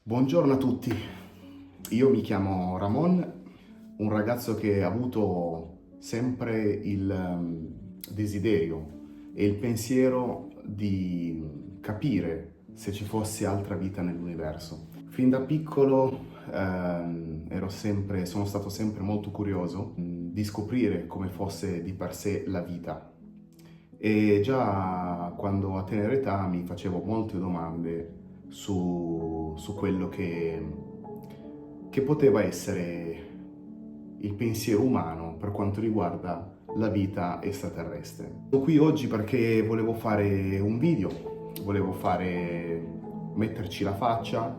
Buongiorno a tutti, io mi chiamo Ramon, un ragazzo che ha avuto sempre il desiderio e il pensiero di capire se ci fosse altra vita nell'universo. Fin da piccolo sono stato sempre molto curioso di scoprire come fosse di per sé la vita. E già quando a tenera età mi facevo molte domande su quello che poteva essere il pensiero umano per quanto riguarda la vita extraterrestre. Sono qui oggi perché volevo fare un video, metterci la faccia,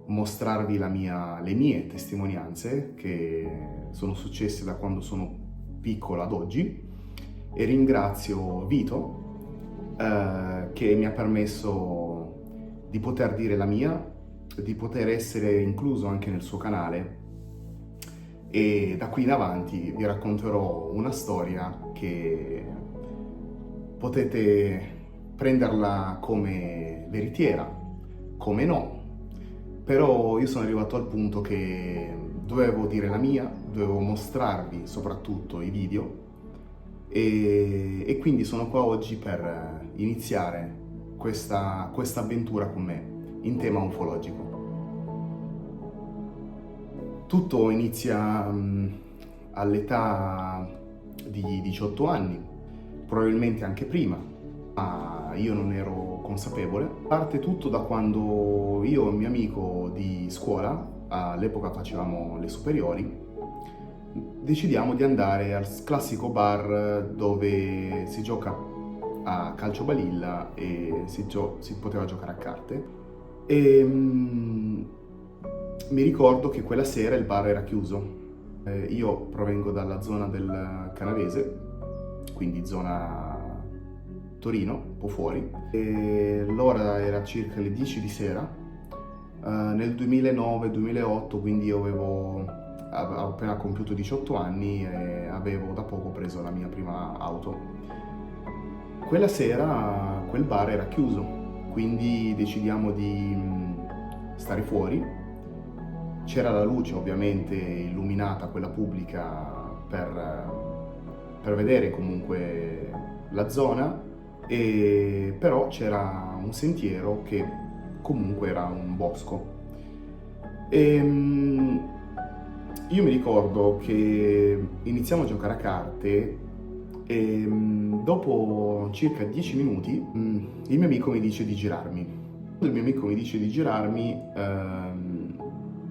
mostrarvi le mie testimonianze che sono successe da quando sono piccolo ad oggi, e ringrazio Vito che mi ha permesso di poter dire la mia, di poter essere incluso anche nel suo canale, e da qui in avanti vi racconterò una storia che potete prenderla come veritiera, come no, però io sono arrivato al punto che dovevo dire la mia, dovevo mostrarvi soprattutto i video, e quindi sono qua oggi per iniziare questa avventura con me in tema ufologico. Tutto inizia all'età di 18 anni, probabilmente anche prima, ma io non ero consapevole. Parte tutto da quando io e un mio amico di scuola, all'epoca facevamo le superiori, decidiamo di andare al classico bar dove si gioca a calcio balilla e si poteva giocare a carte. E mi ricordo che quella sera il bar era chiuso. Io provengo dalla zona del Canavese, quindi zona Torino, un po' fuori, e l'ora era circa le 10 di sera, nel 2009-2008, quindi io avevo appena compiuto 18 anni e avevo da poco preso la mia prima auto. Quella sera quel bar era chiuso, quindi decidiamo di stare fuori. C'era la luce ovviamente illuminata, quella pubblica, per vedere comunque la zona, però c'era un sentiero che comunque era un bosco. Io mi ricordo che iniziamo a giocare a carte e dopo circa 10 minuti il mio amico mi dice di girarmi. Quando il mio amico mi dice di girarmi,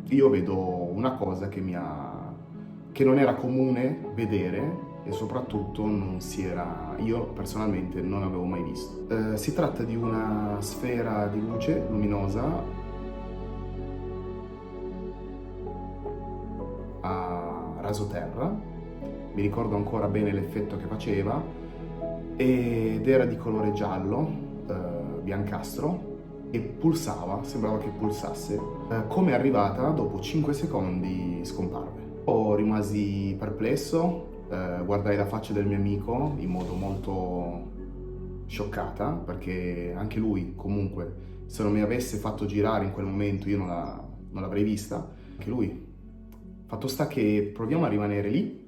io vedo una cosa che non era comune vedere, e soprattutto io personalmente non avevo mai visto. Si tratta di una sfera di luce luminosa a rasoterra. Mi ricordo ancora bene l'effetto che faceva, ed era di colore giallo, biancastro, e pulsava, sembrava che pulsasse. Come è arrivata, dopo 5 secondi scomparve. Rimasi perplesso, guardai la faccia del mio amico in modo molto scioccata, perché anche lui comunque, se non mi avesse fatto girare in quel momento, io non l'avrei vista, anche lui. Fatto sta che proviamo a rimanere lì,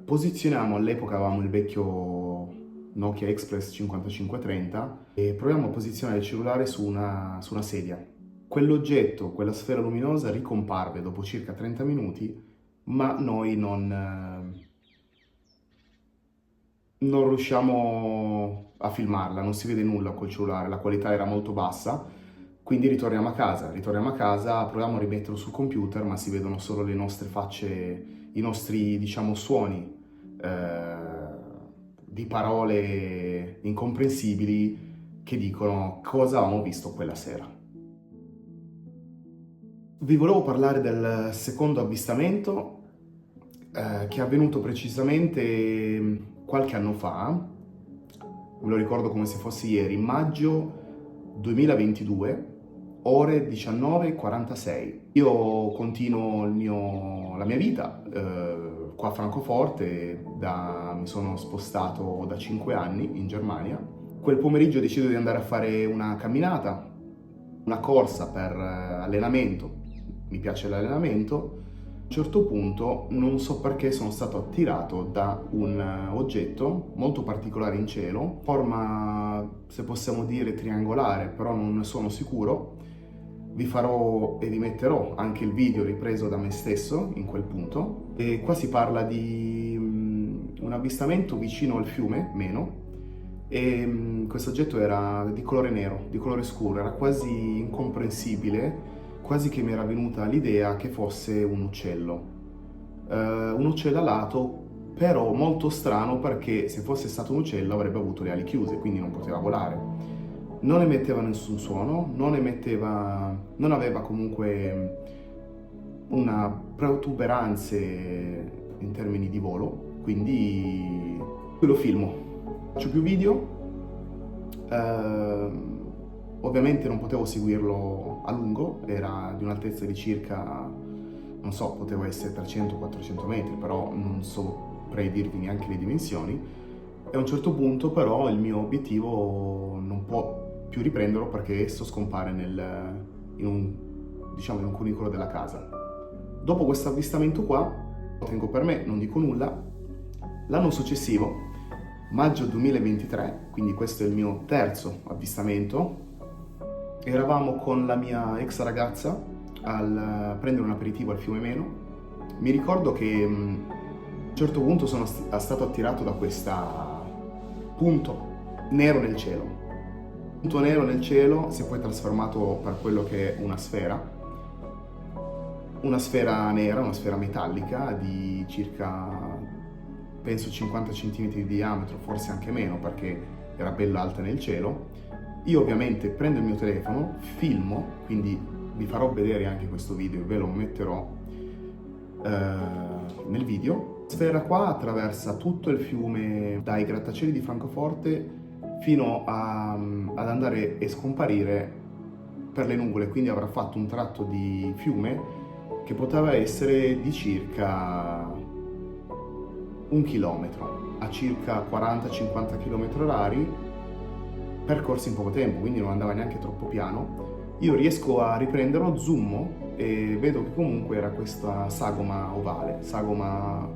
posizioniamo, all'epoca avevamo il vecchio Nokia Express 5530, e proviamo a posizionare il cellulare su una sedia. Quell'oggetto, quella sfera luminosa, ricomparve dopo circa 30 minuti, ma noi non riusciamo a filmarla, non si vede nulla col cellulare, la qualità era molto bassa, quindi ritorniamo a casa, proviamo a rimetterlo sul computer, ma si vedono solo le nostre facce, i nostri, diciamo, suoni di parole incomprensibili che dicono cosa avevamo visto quella sera. Vi volevo parlare del secondo avvistamento che è avvenuto precisamente qualche anno fa. Me lo ricordo come se fosse ieri, maggio 2022, ore 19:46. Io continuo la mia vita qua a Francoforte, mi sono spostato da 5 anni in Germania. Quel pomeriggio decido di andare a fare una camminata una corsa per allenamento, mi piace l'allenamento. A un certo punto non so perché sono stato attirato da un oggetto molto particolare in cielo, forma, se possiamo dire, triangolare, però non ne sono sicuro. Vi farò e vi metterò anche il video ripreso da me stesso in quel punto. E qua si parla di un avvistamento vicino al fiume, Meno, e questo oggetto era di colore nero, di colore scuro, era quasi incomprensibile, quasi che mi era venuta l'idea che fosse un uccello alato, però molto strano perché se fosse stato un uccello avrebbe avuto le ali chiuse, quindi non poteva volare. Non emetteva nessun suono, non aveva comunque una protuberanze in termini di volo, quindi lo filmo. Faccio più video, ovviamente non potevo seguirlo a lungo, era di un'altezza di circa, non so, poteva essere 300-400 metri, però non saprei dirvi neanche le dimensioni. E a un certo punto però il mio obiettivo non può più riprenderlo perché esso scompare in un cunicolo della casa. Dopo questo avvistamento qua, lo tengo per me, non dico nulla. L'anno successivo, maggio 2023, quindi questo è il mio terzo avvistamento, eravamo con la mia ex ragazza a prendere un aperitivo al fiume Meno. Mi ricordo che a un certo punto sono stato attirato da questo punto nero nel cielo. Il punto nero nel cielo si è poi trasformato per quello che è una sfera nera, una sfera metallica di circa, penso, 50 cm di diametro, forse anche meno perché era bella alta nel cielo. Io ovviamente prendo il mio telefono, filmo, quindi vi farò vedere anche questo video e ve lo metterò nel video. La sfera qua attraversa tutto il fiume dai grattacieli di Francoforte fino ad andare e scomparire per le nuvole, quindi avrà fatto un tratto di fiume che poteva essere di circa 1 chilometro, a circa 40-50 km orari, percorsi in poco tempo, quindi non andava neanche troppo piano. Io riesco a riprenderlo, zoom e vedo che comunque era questa sagoma ovale, sagoma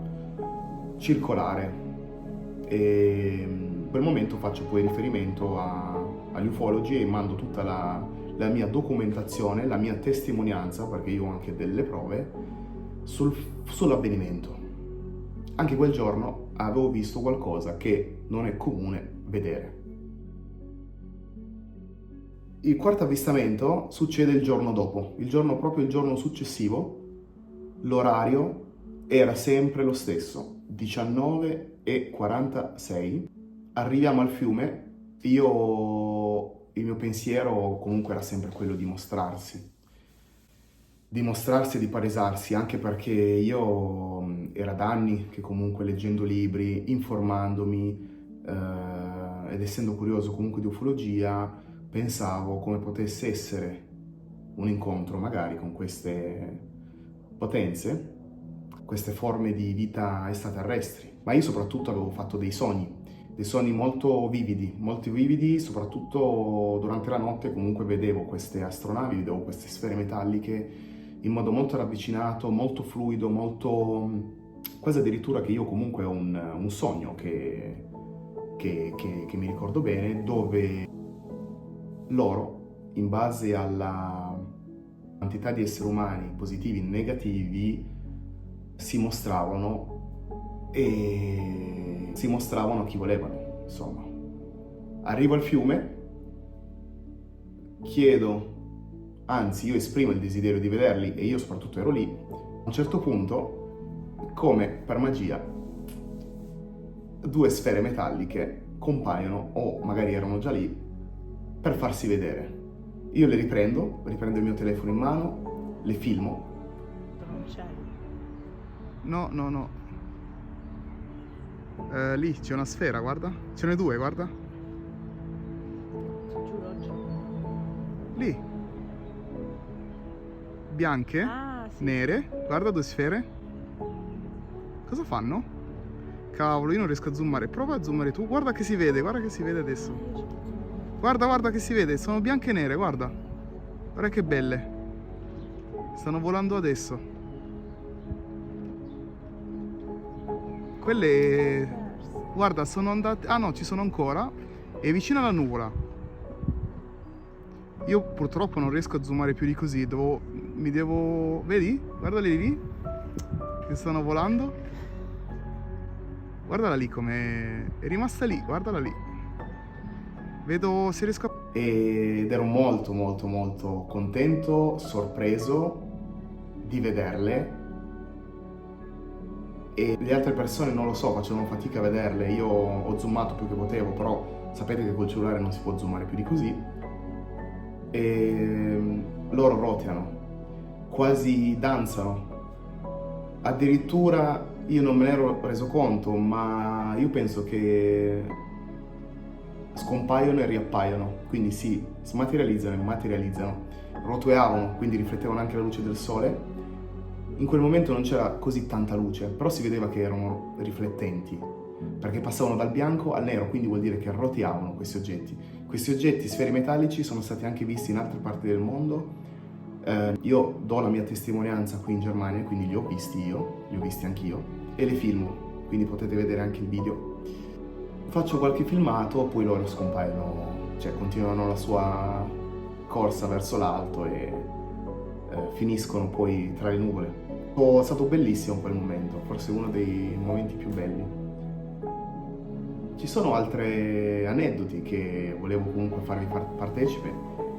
circolare, e in quel momento faccio poi riferimento agli ufologi e mando tutta la mia documentazione, la mia testimonianza, perché io ho anche delle prove sull'avvenimento. Anche quel giorno avevo visto qualcosa che non è comune vedere. Il quarto avvistamento succede il giorno dopo, proprio il giorno successivo. L'orario era sempre lo stesso, 19:46. Arriviamo al fiume, il mio pensiero comunque era sempre quello di mostrarsi e di palesarsi, anche perché io era da anni che comunque leggendo libri, informandomi ed essendo curioso comunque di ufologia, pensavo come potesse essere un incontro magari con queste potenze, queste forme di vita extraterrestri. Ma io soprattutto avevo fatto dei sogni molto vividi, soprattutto durante la notte comunque vedevo queste astronavi, vedevo queste sfere metalliche in modo molto ravvicinato, molto fluido, quasi addirittura che io comunque ho un sogno che mi ricordo bene, dove loro, in base alla quantità di esseri umani positivi e negativi, si mostravano chi volevano, insomma. Arrivo al fiume, io esprimo il desiderio di vederli e io soprattutto ero lì. A un certo punto, come per magia, 2 sfere metalliche compaiono, o magari erano già lì, per farsi vedere. Io le riprendo il mio telefono in mano, le filmo. No. Lì c'è una sfera, guarda. Ce n'è 2, guarda. Lì. Bianche, sì. nere. Guarda 2 sfere. Cosa fanno? Cavolo, io non riesco a zoomare. Prova a zoomare tu. Guarda che si vede adesso. Guarda che si vede. Sono bianche e nere, guarda. Guarda che belle. Stanno volando adesso. Quelle... Guarda, sono andate... Ah no, ci sono ancora. È vicino alla nuvola. Io purtroppo non riesco a zoomare più di così. Mi devo... Vedi? Guardali lì. Che stanno volando. Guardala lì come... È rimasta lì, guardala lì. Vedo se riesco a... Ed ero molto molto molto contento, sorpreso di vederle, e le altre persone non lo so, facevano fatica a vederle. Io ho zoomato più che potevo, però sapete che col cellulare non si può zoomare più di così, e loro roteano, quasi danzano. Addirittura io non me ne ero reso conto, ma io penso che scompaiono e riappaiono, quindi sì, si materializzano e materializzano. Rotoavano, quindi riflettevano anche la luce del sole. In quel momento non c'era così tanta luce, però si vedeva che erano riflettenti, perché passavano dal bianco al nero, quindi vuol dire che roteavano questi oggetti. Questi oggetti, sfere metallici, sono stati anche visti in altre parti del mondo. Io do la mia testimonianza qui in Germania, quindi li ho visti anch'io, e li filmo, quindi potete vedere anche il video. Faccio qualche filmato, poi loro scompaiono, cioè continuano la sua corsa verso l'alto e finiscono poi tra le nuvole. È stato bellissimo quel momento, forse uno dei momenti più belli. Ci sono altri aneddoti che volevo comunque farvi partecipe,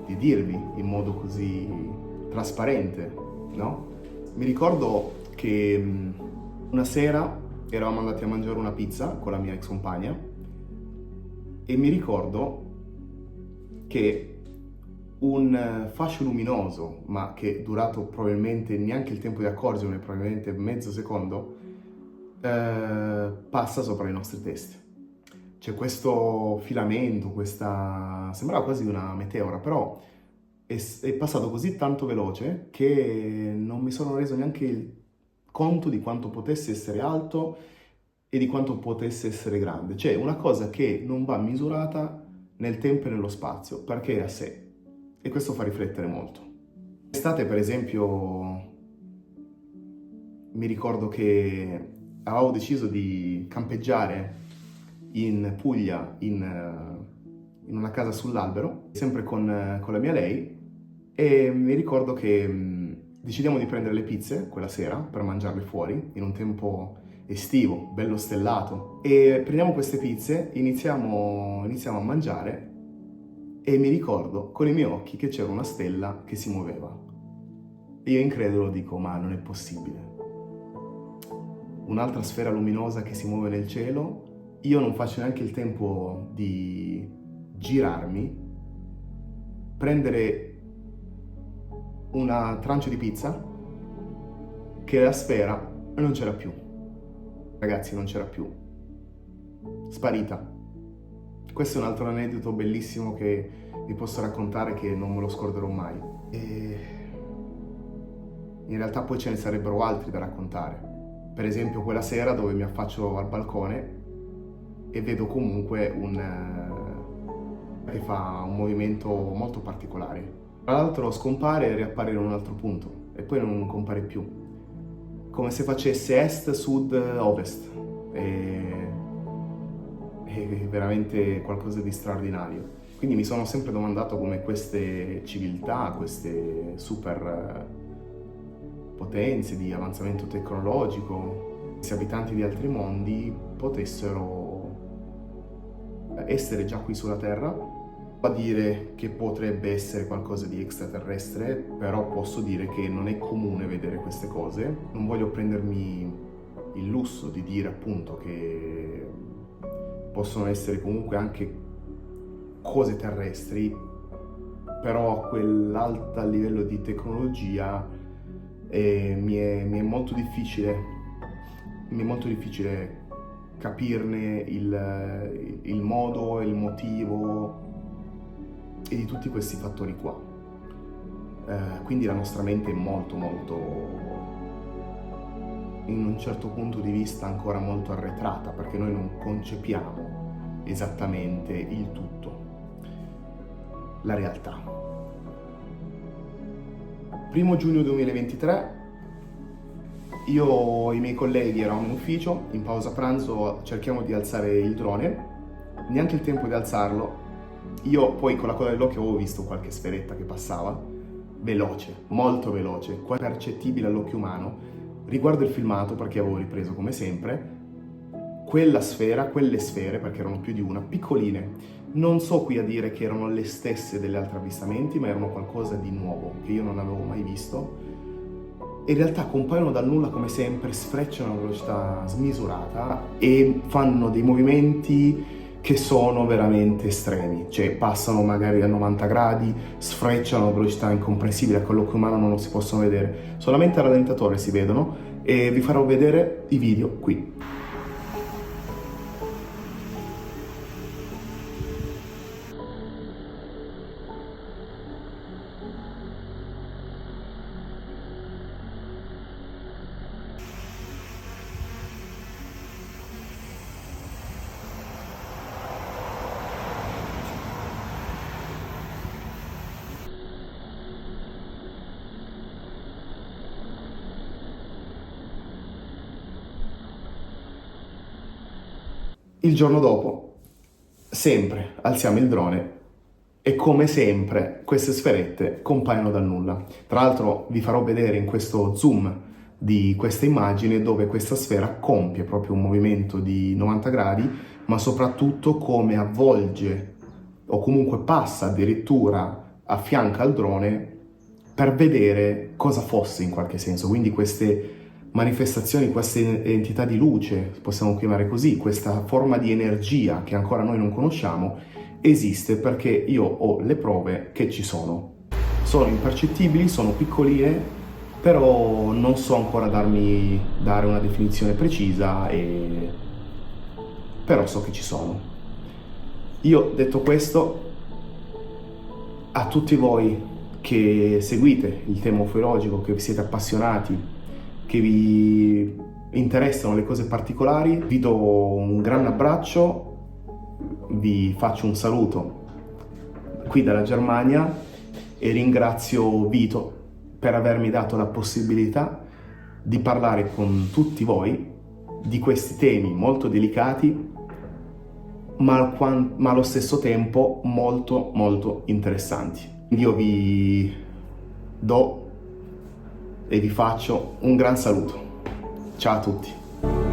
di dirvi in modo così trasparente, no? Mi ricordo che una sera eravamo andati a mangiare una pizza con la mia ex compagna e mi ricordo che un fascio luminoso, ma che è durato probabilmente neanche il tempo di accorgermene, probabilmente mezzo secondo, passa sopra le nostre teste. C'è questo filamento, sembrava quasi una meteora, però è passato così tanto veloce che non mi sono reso neanche conto di quanto potesse essere alto e di quanto potesse essere grande. Cioè una cosa che non va misurata nel tempo e nello spazio, perché è a sé. E questo fa riflettere molto. Estate, per esempio, mi ricordo che avevo deciso di campeggiare in Puglia, in una casa sull'albero, sempre con la mia lei, e mi ricordo che decidiamo di prendere le pizze quella sera per mangiarle fuori, in un tempo estivo, bello stellato, e prendiamo queste pizze, iniziamo a mangiare, e mi ricordo con i miei occhi che c'era una stella che si muoveva. E io incredulo dico, ma non è possibile. Un'altra sfera luminosa che si muove nel cielo, io non faccio neanche il tempo di girarmi, prendere una trancio di pizza, che la sfera non c'era più. Ragazzi, non c'era più. Sparita. Questo è un altro aneddoto bellissimo che vi posso raccontare, che non me lo scorderò mai. E in realtà poi ce ne sarebbero altri da raccontare. Per esempio quella sera dove mi affaccio al balcone e vedo comunque che fa un movimento molto particolare. Tra l'altro scompare e riappare in un altro punto e poi non compare più. Come se facesse est, sud, ovest. È veramente qualcosa di straordinario. Quindi mi sono sempre domandato come queste civiltà, queste super potenze di avanzamento tecnologico, questi abitanti di altri mondi potessero essere già qui sulla Terra. A dire che potrebbe essere qualcosa di extraterrestre, però posso dire che non è comune vedere queste cose. Non voglio prendermi il lusso di dire appunto che possono essere comunque anche cose terrestri, però a quell'alto livello di tecnologia mi è molto difficile capirne il modo e il motivo e di tutti questi fattori qua. Quindi la nostra mente è molto in un certo punto di vista ancora molto arretrata, perché noi non concepiamo esattamente il tutto, la realtà. 1 giugno 2023, io e i miei colleghi eravamo in ufficio, in pausa pranzo cerchiamo di alzare il drone, neanche il tempo di alzarlo, io poi con la coda dell'occhio avevo visto qualche sferetta che passava, veloce, molto veloce, quasi percettibile all'occhio umano. Riguardo il filmato, perché avevo ripreso come sempre, quelle sfere, perché erano più di una, piccoline. Non so qui a dire che erano le stesse degli altri avvistamenti, ma erano qualcosa di nuovo, che io non avevo mai visto. In realtà compaiono dal nulla come sempre, sfrecciano a una velocità smisurata e fanno dei movimenti che sono veramente estremi, cioè passano magari a 90 gradi, sfrecciano a velocità incomprensibili, con l'occhio umano non lo si possono vedere, solamente a rallentatore si vedono e vi farò vedere i video qui. Il giorno dopo, sempre alziamo il drone e come sempre queste sferette compaiono dal nulla. Tra l'altro vi farò vedere in questo zoom di questa immagine dove questa sfera compie proprio un movimento di 90 gradi, ma soprattutto come avvolge o comunque passa addirittura a fianco al drone per vedere cosa fosse in qualche senso. Quindi queste manifestazioni, queste entità di luce, possiamo chiamare così, questa forma di energia che ancora noi non conosciamo, esiste perché io ho le prove che ci sono. Sono impercettibili, sono piccoline, però non so ancora dare una definizione precisa, però so che ci sono. Io, detto questo, a tutti voi che seguite il tema ufologico, che siete appassionati, che vi interessano le cose particolari, vi do un grande abbraccio, vi faccio un saluto qui dalla Germania e ringrazio Vito per avermi dato la possibilità di parlare con tutti voi di questi temi molto delicati, ma allo stesso tempo molto molto interessanti. Io vi do e vi faccio un gran saluto. Ciao a tutti.